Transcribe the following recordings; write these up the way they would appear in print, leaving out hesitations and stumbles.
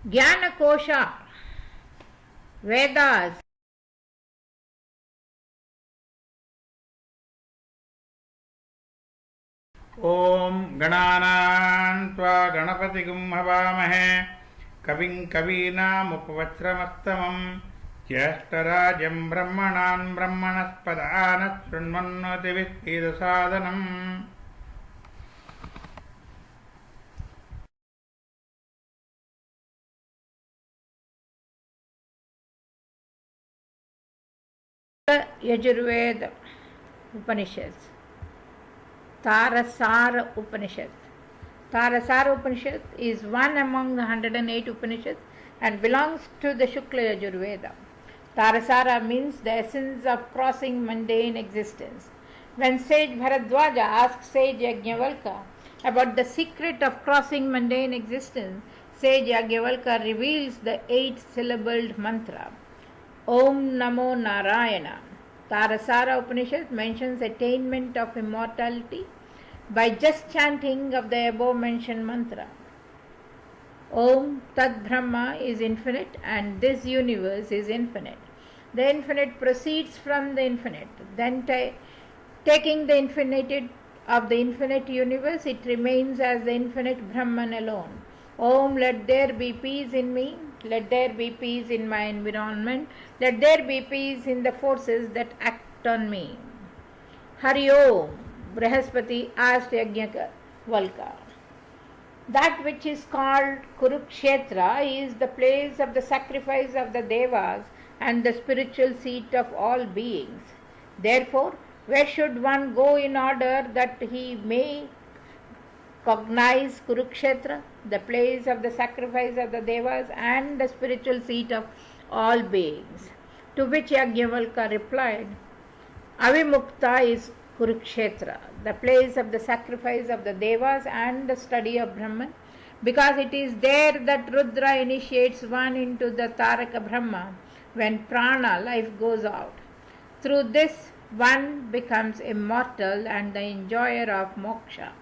Jnana-kosha, Vedas. ॐ गणानां त्वा गणपतिगुं हवामहे कविं कवीनामुपवज्रमस्तमं ज्येष्ठराजं ब्रह्मणान् ब्रह्मणस्पदानः शृण्वन्नोतिभिः Yajurveda Upanishads. Tarasara Upanishad. Tarasara Upanishad is one among the 108 Upanishads and belongs to the Shukla Yajurveda. Tarasara means the essence of crossing mundane existence. When sage Bharadwaja asks sage Yajnavalkya about the secret of crossing mundane existence, sage Yajnavalkya reveals the 8-syllabled mantra Om Namo Narayana. Tarasara Upanishad mentions attainment of immortality by just chanting of the above mentioned mantra. Om Tat Brahma is infinite and this universe is infinite. The infinite proceeds from the infinite. Then taking the infinitude of the infinite universe, it remains as the infinite Brahman alone. Om, let there be peace in me, let there be peace in my environment, let there be peace in the forces that act on me. Hari Om, Brihaspati asked Yajnavalkya. That which is called Kurukshetra is the place of the sacrifice of the Devas and the spiritual seat of all beings. Therefore, where should one go in order that he may cognize Kurukshetra, the place of the sacrifice of the Devas and the spiritual seat of all beings? To which Yajnavalkya replied, Avimukta is Kurukshetra, the place of the sacrifice of the Devas and the study of Brahman, because it is there that Rudra initiates one into the Taraka Brahma when prana, life, goes out. Through this, one becomes immortal and the enjoyer of moksha.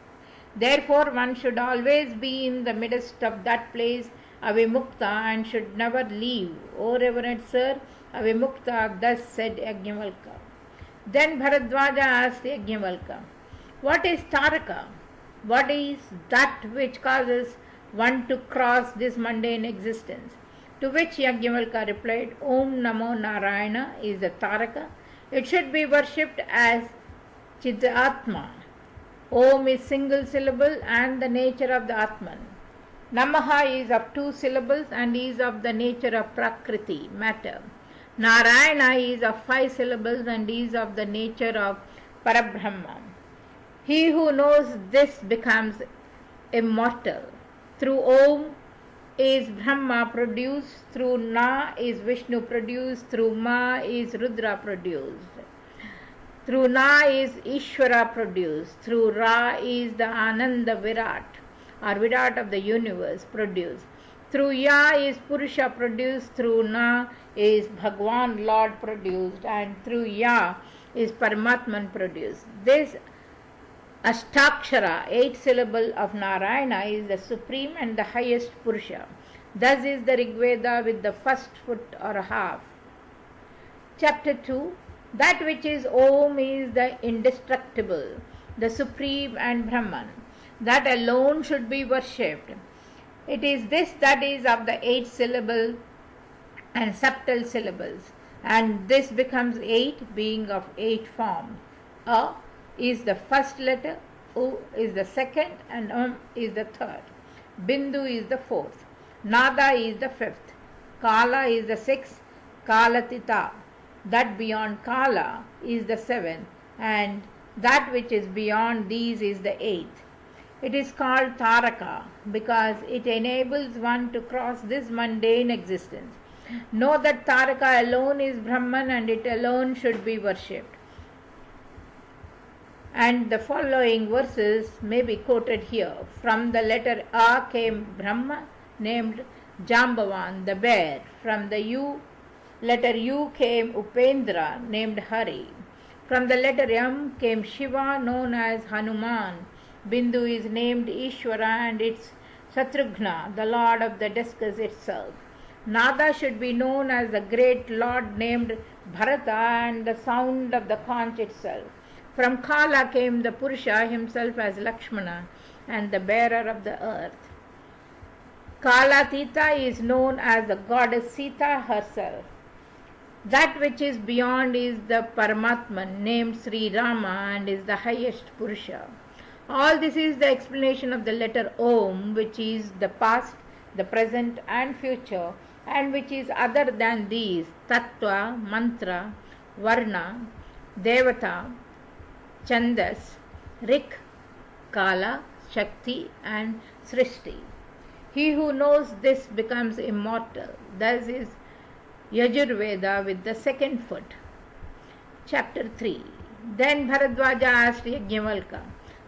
Therefore, one should always be in the midst of that place, Avimukta, and should never leave. O Reverend Sir, Avimukta, thus said Yajnavalkya. Then Bharadwaja asked Yajnavalkya, what is Taraka? What is that which causes one to cross this mundane existence? To which Yajnavalkya replied, Om Namo Narayana is the Taraka. It should be worshipped as Chidatma. Om is single syllable and the nature of the Atman. Namaha is of 2 syllables and is of the nature of Prakriti, matter. Narayana is of 5 syllables and is of the nature of Parabrahma. He who knows this becomes immortal. Through Om is Brahma produced, through Na is Vishnu produced, through Ma is Rudra produced. Through Na is Ishvara produced, through Ra is the Ananda Virat or Virat of the universe produced. Through Ya is Purusha produced, through Na is Bhagwan Lord produced, and through Ya is Paramatman produced. This Ashtakshara, 8-syllable of Narayana, is the supreme and the highest Purusha. Thus is the Rigveda with the first foot or half. Chapter 2. That which is Om is the indestructible, the supreme and Brahman. That alone should be worshipped. It is this that is of the 8-syllable and subtle syllables, and this becomes 8, being of 8 forms. A is the first letter, U is the second, and is the third. Bindu is the fourth. Nada is the fifth. Kala is the sixth. Kalatita, that beyond Kala, is the seventh, and that which is beyond these is the eighth. It is called Taraka because it enables one to cross this mundane existence. Know that Taraka alone is Brahman and it alone should be worshipped. And the following verses may be quoted here. From the letter A came Brahma, named Jambavan, the bear. From the letter U came Upendra, named Hari. From the letter M came Shiva, known as Hanuman. Bindu is named Ishvara and its Satrughna, the lord of the discus itself. Nada should be known as the great lord named Bharata and the sound of the conch itself. From Kala came the Purusha himself as Lakshmana and the bearer of the earth. Kalatita is known as the goddess Sita herself. That which is beyond is the Paramatman named Sri Rama and is the highest Purusha. All this is the explanation of the letter Om, which is the past, the present and future, and which is other than these: Tattva, Mantra, Varna, Devata, Chandas, Rik, Kala, Shakti and Srishti. He who knows this becomes immortal. Thus is Yajurveda with the second foot. Chapter 3. Then Bharadwaja asked Yajnavalkya,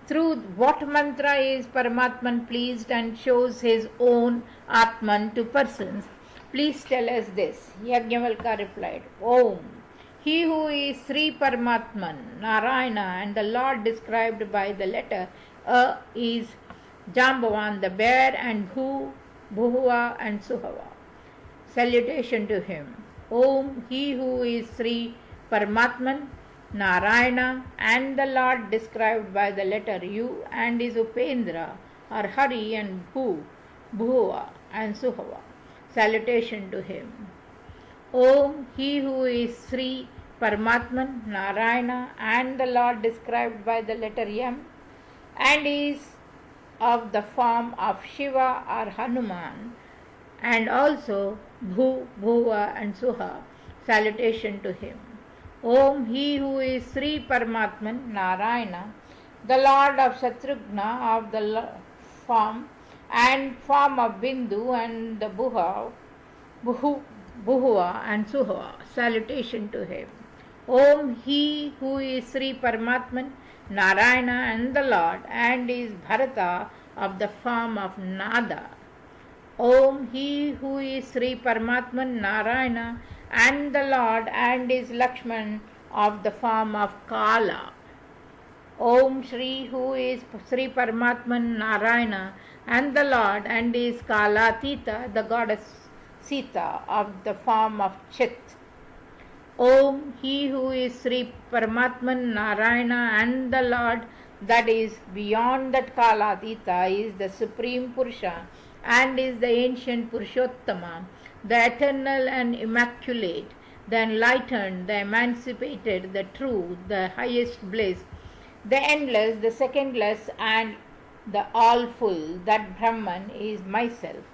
through what mantra is Paramatman pleased and shows his own Atman to persons? Please tell us this. Yajnavalkya replied, Om. He who is Sri Paramatman, Narayana, and the Lord described by the letter A is Jambavan the bear and Bhu, Bhuva and Suhava. Salutation to him. Om. He who is Sri Paramatman, Narayana, and the Lord described by the letter U and is Upendra or Hari and Bhu, Bhuva and Suhava. Salutation to him. Om. He who is Sri Paramatman, Narayana, and the Lord described by the letter Yam and is of the form of Shiva or Hanuman, and also Bhu, Bhuva and Suha. Salutation to him. Om. He who is Sri Paramatman, Narayana, the Lord of Satrughna of the form of Bindu and the Bhuva and Suha. Salutation to him. Om. He who is Sri Paramatman, Narayana and the Lord and is Bharata of the form of Nada. Om. He who is Sri Paramatman, Narayana and the Lord and is Lakshman of the form of Kala. Om. Shri who is Sri Paramatman, Narayana and the Lord and is Kalatita, the goddess Sita of the form of Chit. Om. He who is Sri Paramatman, Narayana and the Lord that is beyond that Kalatita is the Supreme Purusha and is the ancient Purushottama, the eternal and immaculate, the enlightened, the emancipated, the true, the highest bliss, the endless, the secondless and the all-full. That Brahman is myself.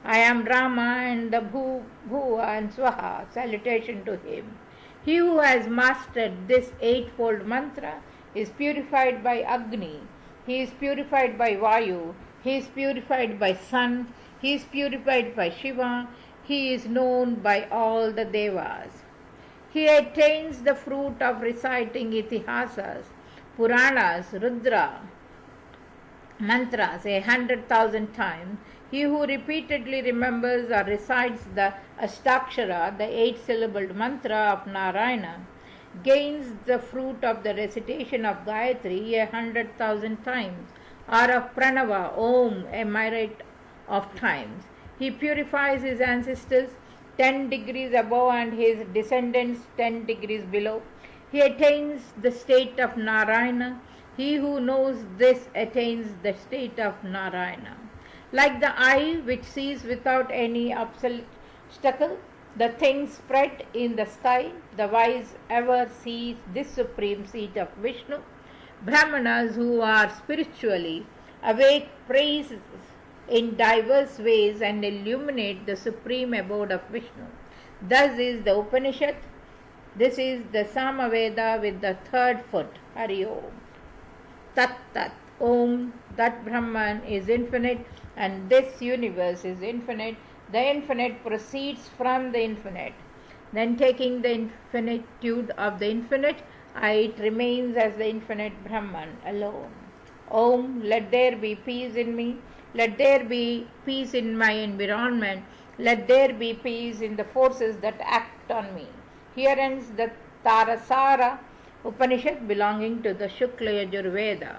I am Rama and the Bhuva and Swaha. Salutation to him. He who has mastered this eightfold mantra is purified by Agni. He is purified by Vayu. He is purified by Sun. He is purified by Shiva. He is known by all the Devas. He attains the fruit of reciting Itihasas, Puranas, Rudra, mantras 100,000 times. He who repeatedly remembers or recites the Astakshara, the 8-syllabled mantra of Narayana, gains the fruit of the recitation of Gayatri 100,000 times, or of Pranava, Om, a myriad of times. He purifies his ancestors 10 degrees above and his descendants 10 degrees below. He attains the state of Narayana. He who knows this attains the state of Narayana. Like the eye which sees without any obstacle the things spread in the sky, the wise ever sees this supreme seat of Vishnu. Brahmanas who are spiritually awake praise in diverse ways and illuminate the supreme abode of Vishnu. Thus is the Upanishad. This is the Samaveda with the third foot. Hari Om. Tat Tat. Om. That Brahman is infinite and this universe is infinite. The infinite proceeds from the infinite. Then taking the infinitude of the infinite, it remains as the infinite Brahman alone. Om. Let there be peace in me. Let there be peace in my environment. Let there be peace in the forces that act on me. Here ends the Tarasara Upanishad belonging to the Shukla Yajurveda.